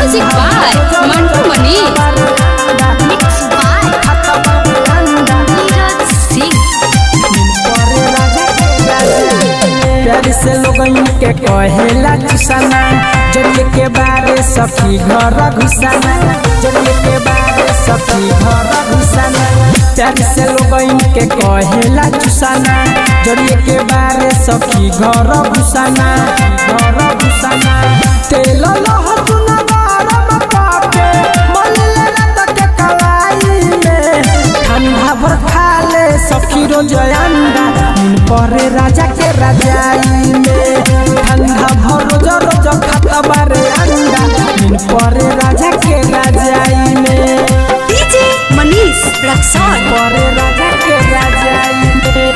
Music by Mantu Mani. Mixed by Neeraj Singh. प्यार से लोगन के कहेला चुसाना, जरिए के बारे सखी घर घुसाना, जरिए के बारे सखी घर घुसाना। प्यार से लोगन के कहेला चुसाना, जरिए के बारे सखी घर घुसाना, घर घुसाना। तेल लहसुन गरम करके मलले तक कलाई में, ठंडा भर खा ले सखी रोज अंडा, दिन परे राजा के रजाई में। ठंडा भर रोज रोज खाता बारे अंडा, दिन परे राजा के रजाई में। DJ Manish Raksol. परे राजा के रजाई में।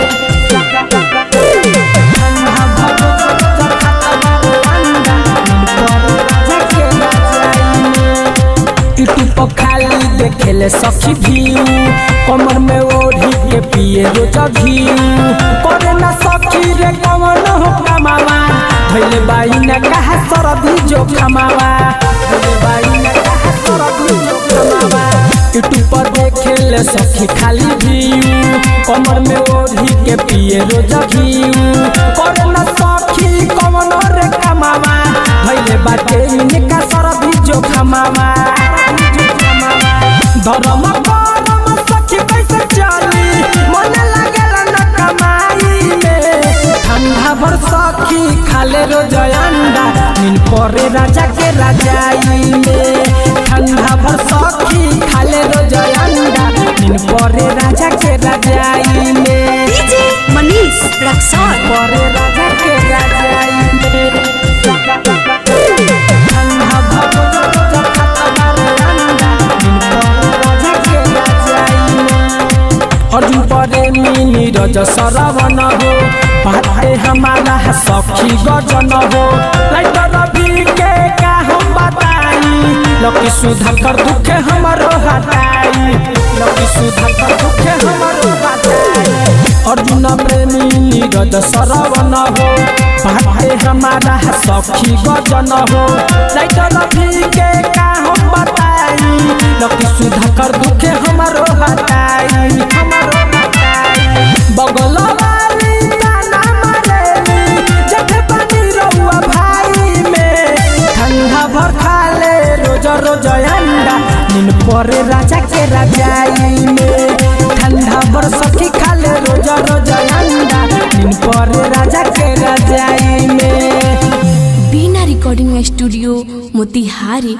ठंडा भर रोज रोज खाता बारे अंडा, दिन परे राजा के रजाई में। यूट्यूब खाली देखेले सखी भीऊ, कमर में ओढ़ी के पिए रोज घीऊ। करे ना सखी रे कमन हो कमावा, भइले बाई न कहा सरदी जो खमावा, भइले बाई न कहा सरदी जो खमावा। यूट्यूब पर देखेले सखी खाली भीऊ, कमर में ओढ़ी के पिए रोज घीऊ। करे ना सखी कमन रे कमावा, भइले बाटे इनका सरदी जो खमावा। धर्म करम सखी कैसे चली, मन लागेला न कमाई में। ठंडा भर सखी खाले रोज अंडा, दिन परे राजा के रजाई में। ठंडा भर सखी खाले रोज अंडा, दिन परे राजा के रजाई में। DJ Manish Raksol. परे राजा के रजाई में। ठंडा भर रोज रोज खाता बारे अंडा, दिन परे राजा के रजाई में। अर्जुन प्रेमी नीरज सरवन हो, बाटे हमारा सखी गजन हो। लाइटर रवि के का हम बताई, लकी सुधाकर दुख हमारो हटाई, लकी सुधाकर दुख हमारो हटाई। अर्जुन प्रेमी नीरज सरवन हो, बाटे हमारा सखी गजन हो। लाइटर रवि के का हम बताई, लकी सुधाकर दुख हमारो हटाई, हमारो हटाई। बगल वाली ताना मारेली, जठे पानी रहुआ भाई में। ठंडा भर खा ले रोज रोज अंडा, दिन परे राजा के रजाई में। ठंडा भर सखी खा ले रोज रोज अंडा, दिन परे राजा के रजाई में। Bina Recording Studio, Motihari.